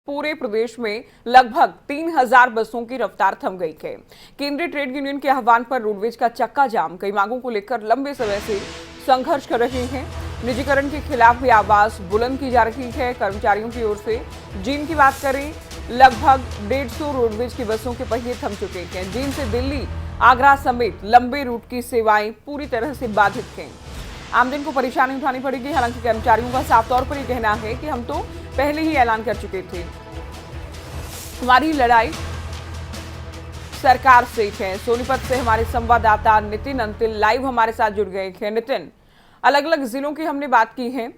पूरे प्रदेश में लगभग 3000 बसों की रफ्तार थम गई है। केंद्रीय ट्रेड यूनियन के आह्वान पर रोडवेज का चक्का जाम कई मांगों को लेकर लंबे समय से संघर्ष कर रहे हैं। निजीकरण के खिलाफ भी आवाज बुलंद की जा रही है। कर्मचारियों की ओर से जींद की बात करें, लगभग 150 रोडवेज की बसों के पहिए थम चुके हैं। जींद से दिल्ली, आगरा समेत लंबे रूट की सेवाएं पूरी तरह से बाधित हैं। आमजन को परेशानी उठानी पड़ेगी। हालांकि कर्मचारियों का साफ तौर पर यह कहना है कि हम तो पहले ही ऐलान कर चुके थे, हमारी लड़ाई सरकार से है। सोनीपत से हमारे संवाददाता नितिन अंतिल लाइव हमारे साथ जुड़ गए हैं। नितिन, अलग अलग जिलों की हमने बात की है,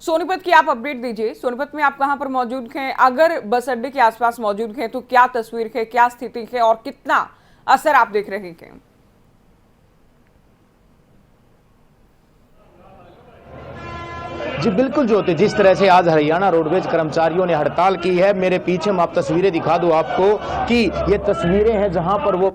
सोनीपत की आप अपडेट दीजिए। सोनीपत में आप कहां पर मौजूद हैं? अगर बस अड्डे के आसपास मौजूद हैं तो क्या तस्वीर है, क्या स्थिति है और कितना असर आप देख रहे हैं? जी बिल्कुल ज्योति, जिस तरह से आज हरियाणा रोडवेज कर्मचारियों ने हड़ताल की है, मेरे पीछे मैं आप तस्वीरें दिखा दूं आपको कि ये तस्वीरें हैं जहां पर वो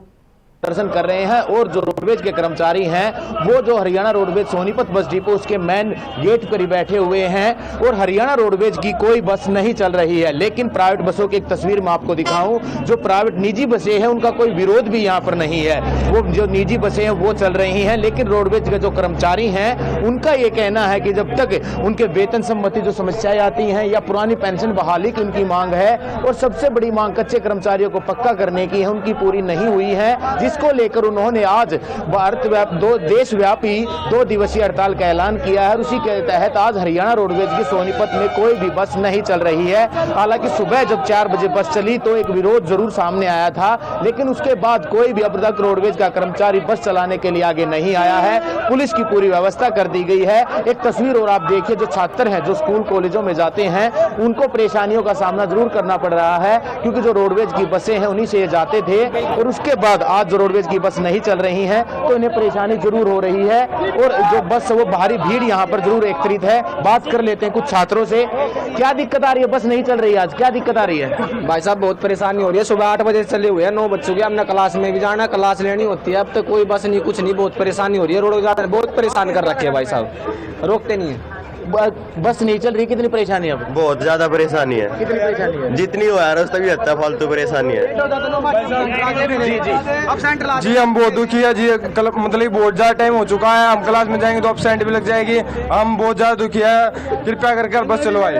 प्रदर्शन कर रहे हैं और जो रोडवेज के कर्मचारी हैं वो जो Haryana roadways Sonipat bus depot उसके मेन गेट पर ही बैठे हुए हैं और हरियाणा रोडवेज की कोई बस नहीं चल रही है। लेकिन प्राइवेट बसों की एक तस्वीर मैं आपको दिखाऊं, जो प्राइवेट निजी बसें हैं उनका कोई विरोध भी यहाँ पर नहीं है, वो जो निजी बसें हैं वो चल रही हैं। लेकिन रोडवेज के जो कर्मचारी हैं उनका ये कहना है कि जब तक उनके वेतन संबंधी जो समस्याएं आती हैं या पुरानी पेंशन बहाली की उनकी मांग है और सबसे बड़ी मांग कच्चे कर्मचारियों को पक्का करने की है, उनकी पूरी नहीं हुई है, जिसको लेकर उन्होंने आज देशव्यापी 2 दिवसीय हड़ताल का ऐलान किया है। उसी के तहत आज हरियाणा रोडवेज की सोनीपत में कोई भी बस नहीं चल रही है। हालांकि सुबह जब 4 बजे बस चली तो एक विरोध जरूर सामने आया था, लेकिन उसके बाद कोई भी अब तक रोडवेज का कर्मचारी बस चलाने के लिए आगे नहीं आया है। पुलिस की पूरी व्यवस्था कर दी गई है। एक तस्वीर और आप देखिए, जो छात्र हैं जो स्कूल कॉलेजों में जाते हैं उनको परेशानियों का सामना जरूर करना पड़ रहा है, क्योंकि जो रोडवेज की बसें हैं उन्हीं से ये जाते थे और उसके बाद आज जो रोडवेज की बस नहीं चल रही है तो इन्हें परेशानी जरूर हो रही है और जो बस वो भारी भीड़ यहाँ पर जरूर एकत्रित है। बात कर लेते हैं कुछ छात्रों से, क्या दिक्कत आ रही है? बस नहीं चल रही है, आज क्या दिक्कत आ रही है? भाई साहब बहुत परेशानी हो रही है। सुबह 8 बजे चले हुए हैं, 9 बज चुके हैं, हमने क्लास में भी जाना, क्लास लेनी होती है, अब तक कोई बस नहीं, कुछ नहीं, बहुत परेशानी हो रही है। रोड बहुत परेशान कर रखे है भाई साहब, रोकते नहीं है। बस नहीं चल रही, कितनी परेशानी है? बहुत ज्यादा परेशानी है। कितनी परेशानी है? जितनी हो यार उससे भी हद तक फालतू परेशानी है। जी हम बहुत दुखी है जी, मतलब बहुत ज्यादा टाइम हो चुका है, हम क्लास में जाएंगे तो अपसेंट भी लग जाएगी, हम बहुत ज्यादा दुखी है। कृपया करके बस चलवाइए,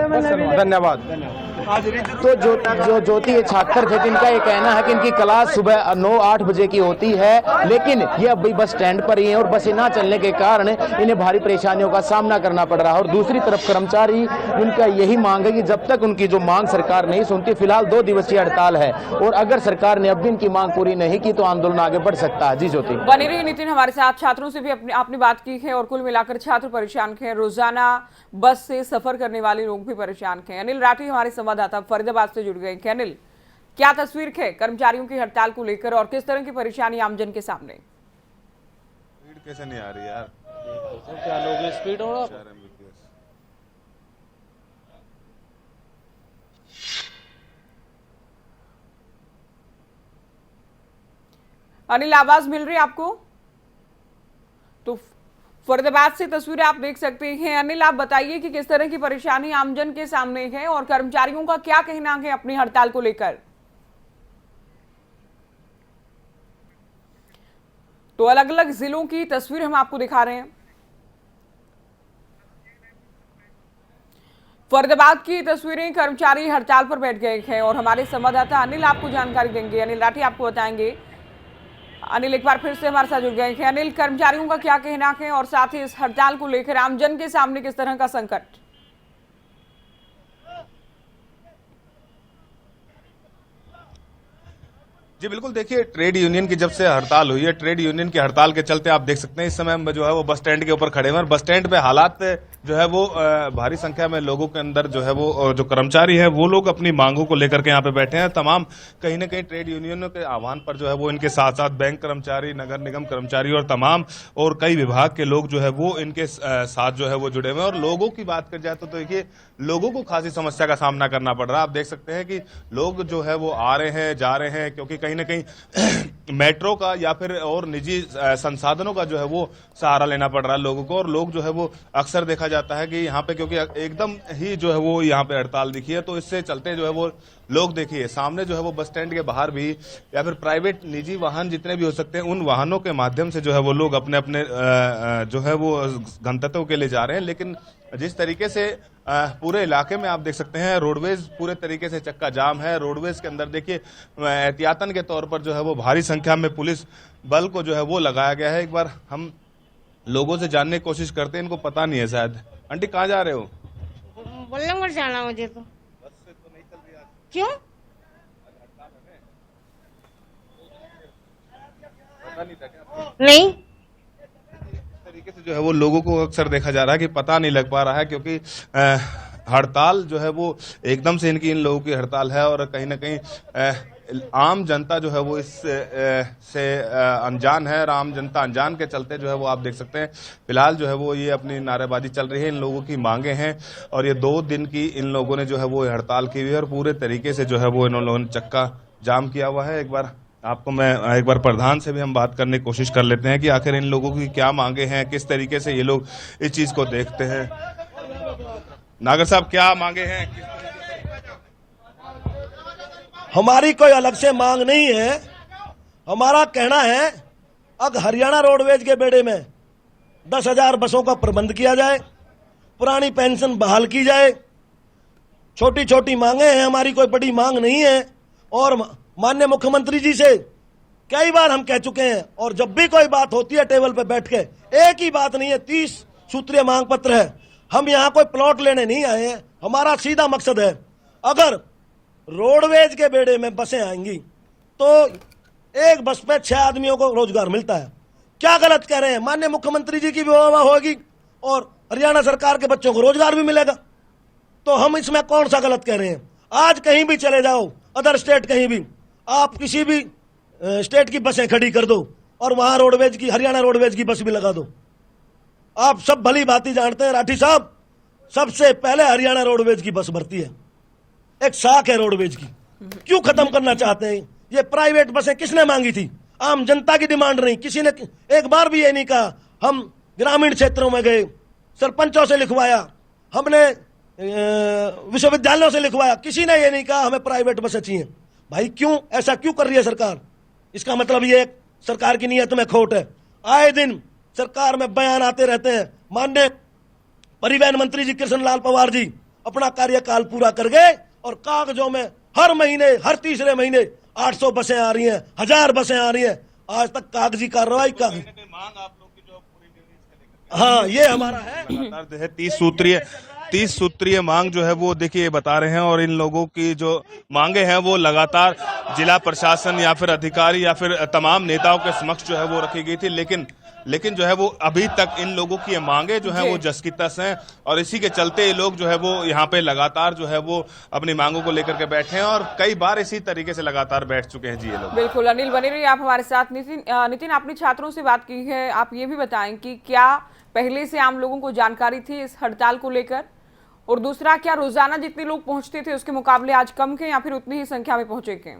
धन्यवाद। तो जो ज्योति छात्र थे जिनका ये कहना है कि इनकी क्लास सुबह 9-8 बजे की होती है, लेकिन ये अभी बस स्टैंड पर ही हैं और बसें ना चलने के कारण इन्हें भारी परेशानियों का सामना करना पड़ रहा है। और दूसरी तरफ कर्मचारी, उनका यही मांग है कि जब तक उनकी जो मांग सरकार नहीं सुनती, फिलहाल 2 दिवसीय हड़ताल है और अगर सरकार ने अब भी इनकी मांग पूरी नहीं की तो आंदोलन आगे बढ़ सकता है। जी ज्योति, बनी रही नितिन हमारे साथ। छात्रों से भी आपने बात की है और कुल मिलाकर छात्र परेशान हैं, रोजाना बस से सफर करने वाले लोग भी परेशान हैं। अनिल राठी हमारे संवाददाता फरीदाबाद से जुड़ गए हैं। अनिल, क्या तस्वीर है कर्मचारियों की हड़ताल को लेकर और किस तरह की परेशानी आमजन के सामने? स्पीड कैसे नहीं आ रही यार? क्या लोग स्पीड हो रहा? अनिल, आवाज मिल रही है आपको? तो फरीदाबाद से तस्वीरें आप देख सकते हैं। अनिल, आप बताइए कि किस तरह की परेशानी आमजन के सामने है और कर्मचारियों का क्या कहना है अपनी हड़ताल को लेकर? तो अलग अलग जिलों की तस्वीर हम आपको दिखा रहे हैं। फरीदाबाद की तस्वीरें, कर्मचारी हड़ताल पर बैठ गए हैं और हमारे संवाददाता अनिल आपको जानकारी देंगे। अनिल राठी आपको बताएंगे। अनिल, एक बार फिर से हमारे साथ जुड़ गए हैं। अनिल, कर्मचारियों का क्या कहना है और साथ ही इस हड़ताल को लेकर आमजन के सामने किस तरह का संकट? जी बिल्कुल, देखिए ट्रेड यूनियन की जब से हड़ताल हुई है, ट्रेड यूनियन की हड़ताल के चलते आप देख सकते हैं इस समय हम जो है वो बस स्टैंड के ऊपर खड़े हैं और बस स्टैंड पे हालात जो है वो भारी संख्या में लोगों के अंदर जो है वो जो कर्मचारी है वो लोग अपनी मांगों को लेकर के यहाँ पे बैठे हैं। तमाम कहीं ना कहीं ट्रेड यूनियनों के आह्वान पर जो है वो इनके साथ साथ बैंक कर्मचारी, नगर निगम कर्मचारी और तमाम और कई विभाग के लोग जो है वो इनके साथ जो है वो जुड़े हुए हैं। और लोगों की बात कर जाए तो देखिए लोगों को खासी समस्या का सामना करना पड़ रहा है। आप देख सकते हैं कि लोग जो है वो आ रहे हैं, जा रहे हैं, क्योंकि कहीं ना कहीं मेट्रो का या फिर और निजी संसाधनों का जो है वो सहारा लेना पड़ रहा है लोगों को। और लोग जो है वो अक्सर देखा जाता है कि यहाँ पे क्योंकि एकदम ही जो है वो यहाँ पे हड़ताल दिखी है, तो इससे चलते जो है वो लोग देखिए सामने जो है वो बस स्टैंड के बाहर भी या फिर प्राइवेट निजी वाहन जितने भी हो सकते हैं उन वाहनों के माध्यम से जो है वो लोग अपने अपने जो है वो गंतव्यों के लिए जा रहे हैं। लेकिन जिस तरीके से पूरे इलाके में आप देख सकते हैं रोडवेज पूरे तरीके से चक्का जाम है। रोडवेज के अंदर देखिए एहतियातन के तौर पर जो है वो भारी संख्या में पुलिस बल को जो है वो लगाया गया है। एक बार हम लोगों से जानने की कोशिश करते हैं, इनको पता नहीं है शायद। आंटी कहाँ जा रहे हो? बल्लमगढ़ जाना मुझे तो। बस से तो नहीं चल रही आज? क्यों? पता नहीं था क्या? नहीं, तरीके से जो है वो लोगों को अक्सर देखा जा रहा है कि पता नहीं लग पा रहा है, क्योंकि हड़ताल जो है वो एकदम से इन लोगों की हड़ताल है और कहीं ना कहीं आम जनता जो है वो इस से अनजान है और आम जनता अनजान के चलते जो है वो आप देख सकते हैं फिलहाल जो है वो ये अपनी नारेबाजी चल रही है। इन लोगों की मांगे हैं और ये 2 दिन की इन लोगों ने जो है वो हड़ताल की हुई है और पूरे तरीके से जो है वो इन लोगों ने चक्का जाम किया हुआ है। एक बार प्रधान से भी हम बात करने की कोशिश कर लेते हैं कि आखिर इन लोगों की क्या मांगे हैं, किस तरीके से ये लोग इस चीज को देखते हैं। नागर साहब क्या मांगे हैं? हमारी कोई अलग से मांग नहीं है। हमारा कहना है अब हरियाणा रोडवेज के बेड़े में 10,000 बसों का प्रबंध किया जाए, पुरानी पेंशन बहाल की जाए। छोटी छोटी मांगे हैं, हमारी कोई बड़ी मांग नहीं है। और माननीय मुख्यमंत्री जी से कई बार हम कह चुके हैं और जब भी कोई बात होती है टेबल पे बैठ के एक ही बात नहीं है, 30 सूत्रीय मांग पत्र है। हम यहाँ कोई प्लॉट लेने नहीं आए हैं। हमारा सीधा मकसद है अगर रोडवेज के बेड़े में बसें आएंगी तो एक बस पे 6 आदमियों को रोजगार मिलता है। क्या गलत कह रहे हैं? माननीय मुख्यमंत्री जी की भी वाह होगी और हरियाणा सरकार के बच्चों को रोजगार भी मिलेगा। तो हम इसमें कौन सा गलत कह रहे हैं? आज कहीं भी चले जाओ, अदर स्टेट कहीं भी, आप किसी भी स्टेट की बसें खड़ी कर दो और वहां रोडवेज की, हरियाणा रोडवेज की बस भी लगा दो। आप सब भली भांति जानते हैं राठी साहब, सबसे पहले हरियाणा रोडवेज की बस भरती है। एक साख है रोडवेज की। क्यों खत्म करना चाहते हैं? ये प्राइवेट बसें किसने मांगी थी? आम जनता की डिमांड नहीं। किसी ने एक बार भी ये नहीं कहा। हम ग्रामीण क्षेत्रों में गए, सरपंचों से लिखवाया, हमने विश्वविद्यालयों से लिखवाया, किसी ने ये नहीं कहा हमें प्राइवेट बसें चाहिए। भाई क्यों ऐसा क्यों कर रही है सरकार? इसका मतलब ये सरकार की नीयत में खोट है। आए दिन सरकार में बयान आते रहते हैं। माननीय परिवहन मंत्री जी कृष्ण लाल पंवार जी अपना कार्यकाल पूरा कर गए और कागजों में हर महीने, हर तीसरे महीने 800 बसें आ रही हैं, 1000 बसें आ रही हैं। आज तक कागजी कार्रवाई का हाँ ये हमारा है 30 सूत्रीय मांग जो है वो देखिए बता रहे हैं। और इन लोगों की जो मांगे हैं वो लगातार जिला प्रशासन या फिर अधिकारी या फिर तमाम नेताओं के समक्ष जो है वो रखी गई थी, लेकिन जो है वो अभी तक इन लोगों की ये मांगे जो है वो जस की तस हैं और इसी के चलते ये लोग जो है वो यहाँ पे लगातार जो है वो अपनी मांगों को लेकर के बैठे हैं और कई बार इसी तरीके से लगातार बैठ चुके हैं जी ये लोग। बिल्कुल अनिल, बने रहिए आप हमारे साथ। नितिन आपने छात्रों से बात की है, आप ये भी बताएं कि क्या पहले से आम लोगों को जानकारी थी इस हड़ताल को लेकर, और दूसरा क्या रोजाना जितने लोग पहुंचते थे उसके मुकाबले आज कम थे या फिर उतनी ही संख्या में पहुंचे थे?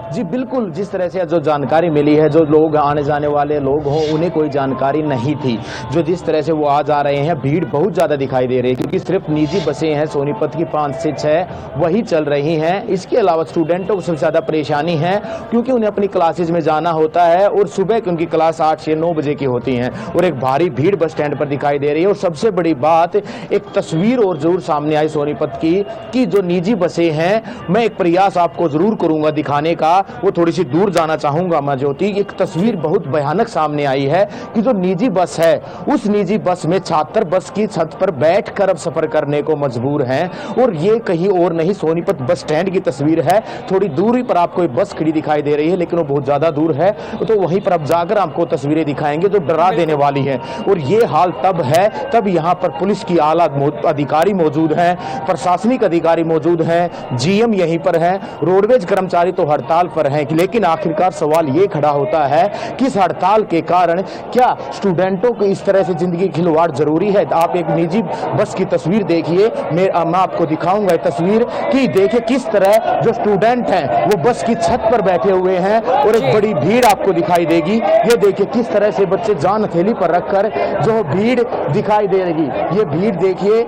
जी बिल्कुल, जिस तरह से जो जानकारी मिली है, जो लोग आने जाने वाले लोग हों उन्हें कोई जानकारी नहीं थी। जो जिस तरह से वो आज आ रहे हैं, भीड़ बहुत ज़्यादा दिखाई दे रही है क्योंकि सिर्फ निजी बसें हैं सोनीपत की 5 से 6 वही चल रही हैं। इसके अलावा स्टूडेंटों को सबसे ज़्यादा परेशानी है क्योंकि उन्हें अपनी क्लासेज में जाना होता है और सुबह की उनकी क्लास 8 से 9 बजे की होती हैं और एक भारी भीड़ बस स्टैंड पर दिखाई दे रही है। और सबसे बड़ी बात, एक तस्वीर और जरूर सामने आई सोनीपत की कि जो निजी बसें हैं, मैं एक प्रयास आपको जरूर करूंगा दिखाने का, वो थोड़ी सी दूर जाना चाहूंगा मैं ज्योति। एक तस्वीर बहुत भयानक सामने आई है कि जो निजी बस है उस निजी बस में छात्र बस की छत पर बैठकर अब सफर करने को मजबूर हैं और ये कहीं और नहीं सोनीपत बस स्टैंड की तस्वीर है। थोड़ी दूरी पर आपको एक बस खड़ी दिखाई दे रही है लेकिन वो बहुत ज्यादा दूर है, तो वहीं पर अब जाकर आपको तस्वीरें दिखाएंगे जो डरा देने वाली है। और ये हाल तब है तब यहाँ पर पुलिस की आला अधिकारी मौजूद हैं, प्रशासनिक अधिकारी मौजूद हैं, जीएम यहीं पर है, रोडवेज कर्मचारी तो हड़ताल हड़ताल पर हैं। लेकिन आखिरकार सवाल ये खड़ा होता है कि इस हड़ताल के कारण क्या स्टूडेंटों को इस तरह से जिंदगी खिलवाड़ जरूरी है? आप एक निजी बस की तस्वीर देखिए, मैं आपको दिखाऊंगा ये तस्वीर कि देखिए किस तरह जो स्टूडेंट हैं वो बस की छत पर बैठे हुए हैं और एक बड़ी भीड़ आपको दिखाई देगी। ये देखिए किस तरह से बच्चे जान हथेली पर रखकर जो भीड़ दिखाई देगी, ये भीड़ देखिए।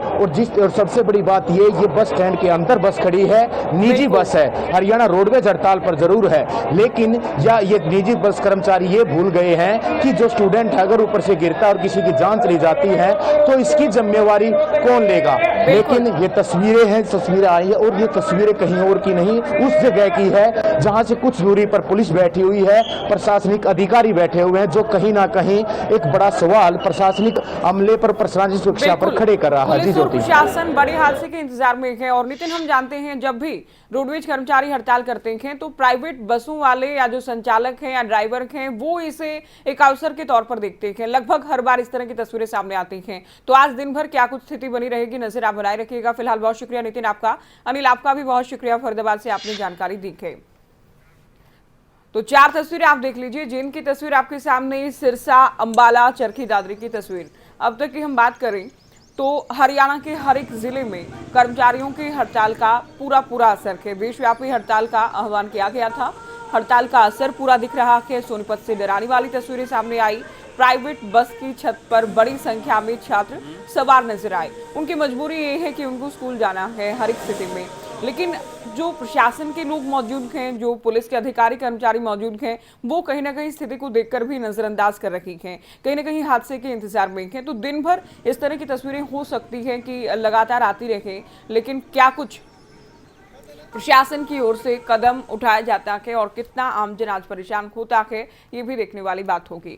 और सबसे बड़ी बात ये बस स्टैंड के अंदर बस खड़ी है, निजी बस है। हरियाणा रोडवेज हड़ताल पर जरूर है, लेकिन या ये निजी बस कर्मचारी ये भूल गए हैं कि जो स्टूडेंट अगर ऊपर से गिरता है और किसी की जान चली जाती है तो इसकी जिम्मेवारी कौन लेगा? लेकिन ये तस्वीरें आई है और ये तस्वीरें कहीं और की नहीं, उस जगह की है जहां से कुछ दूरी पर पुलिस बैठी हुई है, प्रशासनिक अधिकारी बैठे हुए हैं, जो कहीं ना कहीं एक बड़ा सवाल प्रशासनिक अमले पर, प्रशासनिक सुरक्षा पर खड़े कर रहा है। जी ज्योति, प्रशासन बड़े हादसे के इंतजार में है। और नितिन, हम जानते हैं जब भी रोडवेज कर्मचारी हड़ताल करते हैं तो प्राइवेट बसों वाले या जो संचालक हैं या ड्राइवर हैं वो इसे एक अवसर के तौर पर देखते हैं। लगभग हर बार इस तरह की तस्वीरें सामने आती हैं। तो आज दिन भर क्या कुछ स्थिति बनी रहेगी, नजर आप बनाए रखिएगा। फिलहाल बहुत शुक्रिया नितिन आपका। अनिल, आपका भी बहुत शुक्रिया, फरीदाबाद से आपने जानकारी दी है। तो 4 तस्वीरें आप देख लीजिए, जिन की तस्वीर आपके सामने सिरसा, अंबाला, चरखी दादरी की तस्वीर। अब तक की हम बात करें तो हरियाणा के हर एक जिले में कर्मचारियों की हड़ताल का पूरा असर है। देशव्यापी हड़ताल का आह्वान किया गया था, हड़ताल का असर पूरा दिख रहा है। सोनीपत से डराने वाली तस्वीरें सामने आई। प्राइवेट बस की छत पर बड़ी संख्या में छात्र सवार नजर आए। उनकी मजबूरी ये है कि उनको स्कूल जाना है हर एक स्थिति में, लेकिन जो प्रशासन के लोग मौजूद हैं, जो पुलिस के अधिकारी कर्मचारी मौजूद हैं, वो कहीं ना कहीं स्थिति को देखकर भी नजरअंदाज कर रखी हैं, कहीं ना कहीं हादसे के इंतजार में हैं। तो दिन भर इस तरह की तस्वीरें हो सकती हैं कि लगातार आती रहे, लेकिन क्या कुछ प्रशासन की ओर से कदम उठाया जाता है और कितना आमजन आज परेशान होता है, ये भी देखने वाली बात होगी।